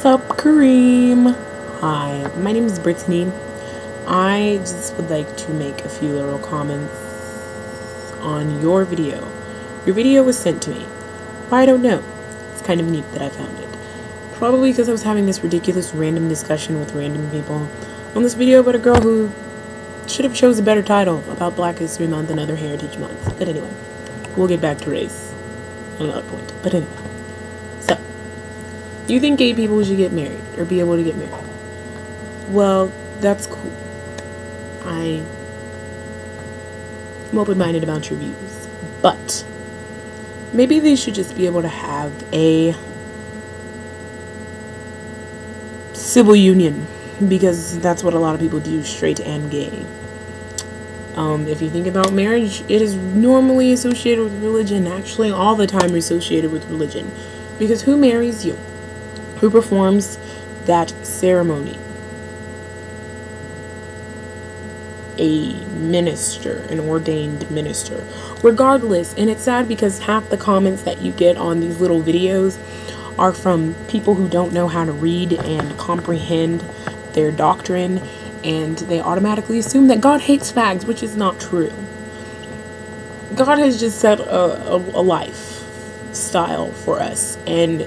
Sup, Kareem? Hi, my name is Brittany. I just would like to make a few little comments on your video. Your video was sent to me. Why, I don't know. It's kind of neat that I found it. Probably because I was having this ridiculous random discussion with random people on this video about a girl who should have chose a better title about Black History Month and other Heritage Months. But anyway, we'll get back to race at another point. But anyway, so you think gay people should get married or be able to get married? Well, that's cool. I'm open-minded about your views, but maybe they should just be able to have a civil union, because that's what a lot of people do, straight and gay. If you think about marriage, it is normally associated with religion, actually all the time associated with religion, because who marries you? Who performs that ceremony? A minister, an ordained minister. Regardless, and it's sad because half the comments that you get on these little videos are from people who don't know how to read and comprehend their doctrine, and they automatically assume that God hates fags, which is not true. God has just set a lifestyle for us, and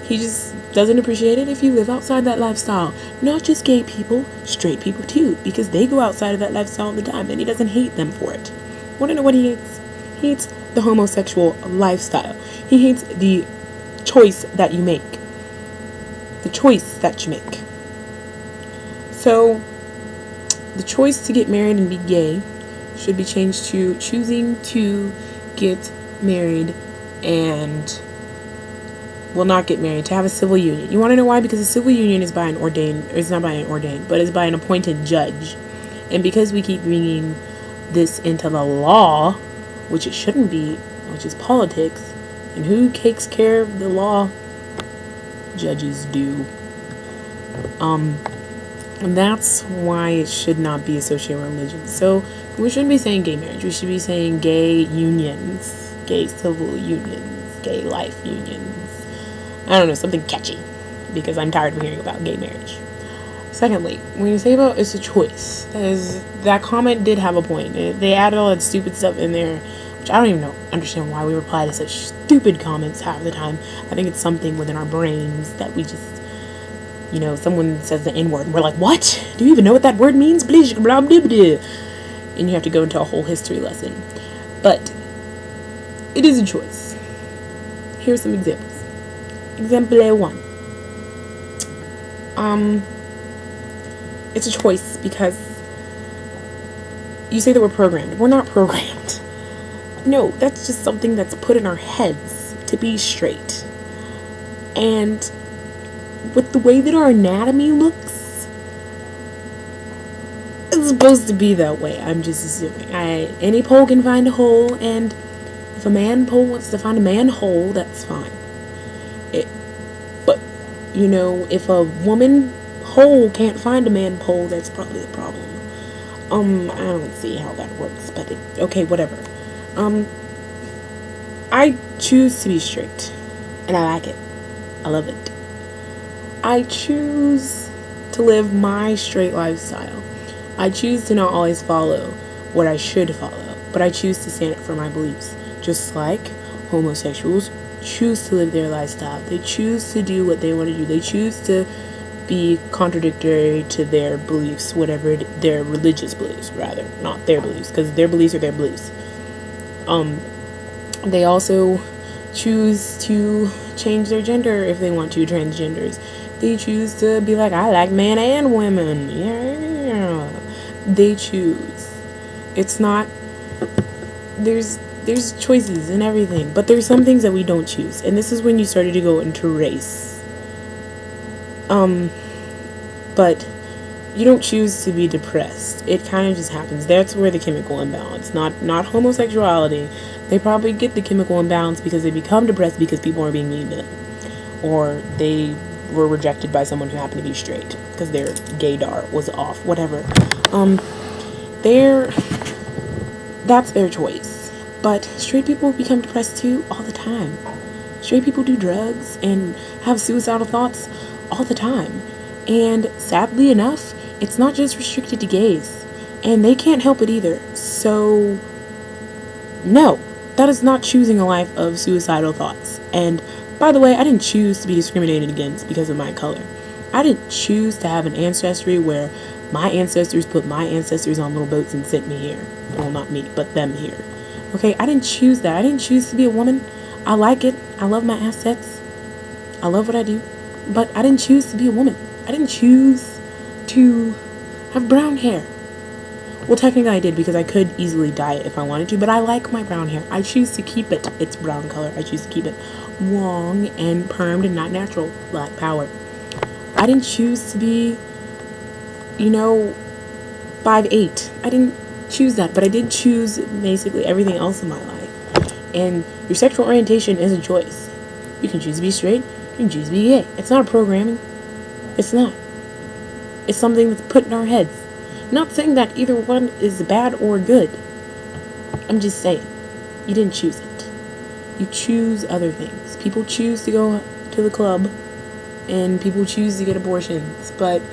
He just doesn't appreciate it if you live outside that lifestyle. Not just gay people, straight people too, because they go outside of that lifestyle all the time, and He doesn't hate them for it. Want to know what He hates? He hates the homosexual lifestyle. He hates the choice that you make. The choice that you make. So, the choice to get married and be gay should be changed to choosing to get married and not get married, to have a civil union. You want to know why? Because a civil union is by an ordained, or it's not by an ordained, but it's by an appointed judge. And because we keep bringing this into the law, which it shouldn't be, which is politics, and who takes care of the law? Judges do. And that's why it should not be associated with religion. So we shouldn't be saying gay marriage. We should be saying gay unions, gay civil unions, gay life unions. I don't know, something catchy, because I'm tired of hearing about gay marriage. Secondly, when you say about it's a choice, that comment did have a point. They added all that stupid stuff in there, which I don't even understand why we reply to such stupid comments half the time. I think it's something within our brains that we just, someone says the N-word, and we're like, what? Do you even know what that word means? And you have to go into a whole history lesson. But it is a choice. Here's some examples. Example 1. It's a choice because you say that we're programmed. We're not programmed. No, that's just something that's put in our heads to be straight. And with the way that our anatomy looks, it's supposed to be that way. I'm just assuming. Any pole can find a hole, and if a man pole wants to find a man hole, that's fine. But if a woman hole can't find a man pole, that's probably the problem. I don't see how that works, but okay, whatever. I choose to be straight, and I like it. I love it. I choose to live my straight lifestyle. I choose to not always follow what I should follow, but I choose to stand up for my beliefs. Just like homosexuals choose to live their lifestyle. They choose to do what they want to do. They choose to be contradictory to their beliefs, whatever their religious beliefs, rather, not their beliefs, because their beliefs are their beliefs. They also choose to change their gender if they want to, transgenders. They choose to be like, I like men and women. Yeah. They choose. It's not, there's choices and everything, but there's some things that we don't choose. And this is when you started to go into race. But you don't choose to be depressed. It kind of just happens. That's where the chemical imbalance, not homosexuality. They probably get the chemical imbalance because they become depressed because people are being mean to them, or they were rejected by someone who happened to be straight because their gaydar was off, whatever. That's their choice. But straight people become depressed too all the time. Straight people do drugs and have suicidal thoughts all the time. And sadly enough, it's not just restricted to gays. And they can't help it either. So, no, that is not choosing a life of suicidal thoughts. And by the way, I didn't choose to be discriminated against because of my color. I didn't choose to have an ancestry where my ancestors put my ancestors on little boats and sent me here. Well, not me, but them here. Okay, I didn't choose that. I didn't choose to be a woman. I like it. I love my assets. I love what I do. But I didn't choose to be a woman. I didn't choose to have brown hair. Well, technically I did, because I could easily dye it if I wanted to, but I like my brown hair. I choose to keep it its brown color. I choose to keep it long and permed and not natural. Black power. I didn't choose to be, 5'8". I didn't choose that, but I did choose basically everything else in my life. And your sexual orientation is a choice. You can choose to be straight, you can choose to be gay. It's not a programming. It's not. It's something that's put in our heads. Not saying that either one is bad or good. I'm just saying, you didn't choose it. You choose other things. People choose to go to the club, and people choose to get abortions, but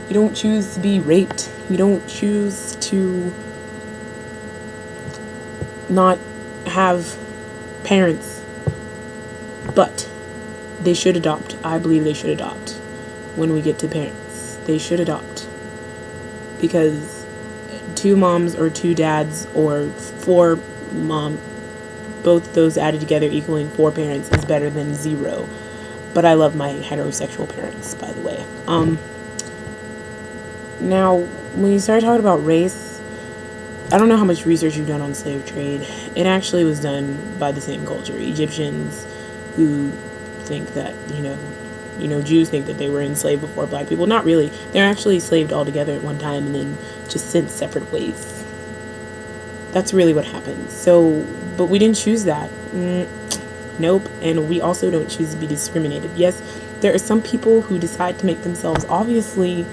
you don't choose to be raped. You don't choose to not have parents. But they should adopt. I believe they should adopt when we get to parents. They should adopt. Because 2 moms or 2 dads or 4 mom, both those added together equaling 4 parents is better than 0. But I love my heterosexual parents, by the way. Now, when you start talking about race, I don't know how much research you've done on slave trade. It actually was done by the same culture. Egyptians who think that, Jews think that they were enslaved before black people. Not really. They're actually enslaved all together at one time and then just sent separate ways. That's really what happened. So, but we didn't choose that. Nope. And we also don't choose to be discriminated. Yes, there are some people who decide to make themselves obviously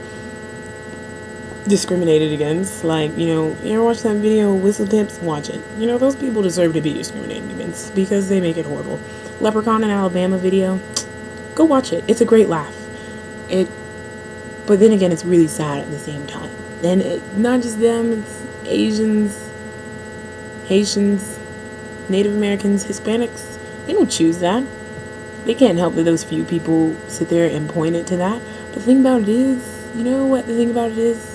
discriminated against. Like, you ever watch that video, Whistle Tips? Watch it. Those people deserve to be discriminated against because they make it horrible. Leprechaun in Alabama video, go watch it. It's a great laugh. But then again, it's really sad at the same time. And not just them, it's Asians, Haitians, Native Americans, Hispanics. They don't choose that. They can't help that those few people sit there and point it to that. But the thing about it is, the thing about it is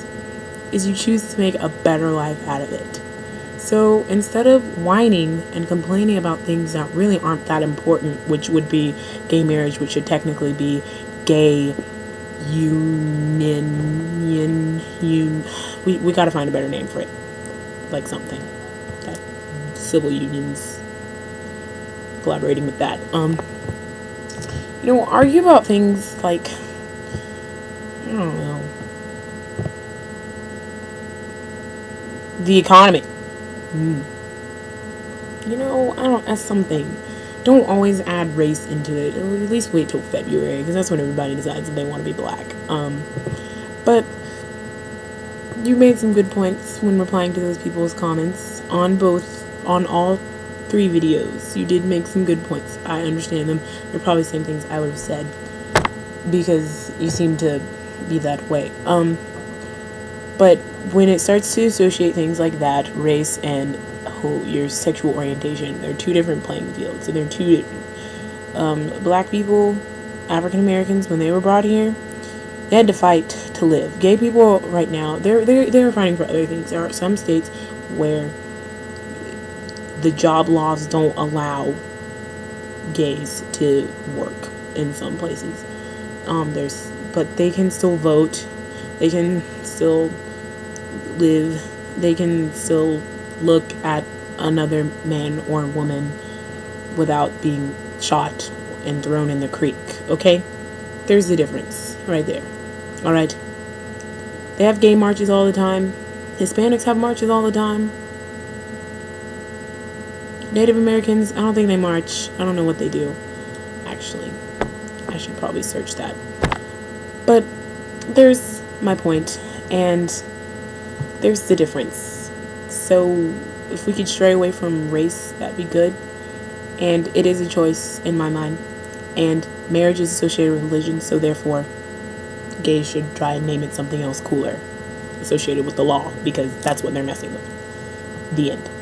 you choose to make a better life out of it. So instead of whining and complaining about things that really aren't that important, which would be gay marriage, which should technically be gay union, we gotta find a better name for it. Like something. That civil unions collaborating with that. Argue about things like, I don't know, the economy. That's something. Don't always add race into it. Or at least wait till February, because that's when everybody decides if they want to be black. But you made some good points when replying to those people's comments on all 3 videos. You did make some good points. I understand them. They're probably the same things I would have said, because you seem to be that way. But when it starts to associate things like that, race and your sexual orientation, they're 2 different playing fields. So they're 2 different. Black people, African Americans, when they were brought here, they had to fight to live. Gay people right now, they're fighting for other things. There are some states where the job laws don't allow gays to work in some places. But they can still vote. They can still live. They can still look at another man or woman without being shot and thrown in the creek. Okay? There's the difference right there. Alright? They have gay marches all the time. Hispanics have marches all the time. Native Americans, I don't think they march. I don't know what they do. Actually, I should probably search that. But there's my point, and there's the difference. So if we could stray away from race, that'd be good. And it is a choice in my mind. And Marriage is associated with religion, so therefore gays should try and name it something else cooler associated with the law, because that's what they're messing with. The end.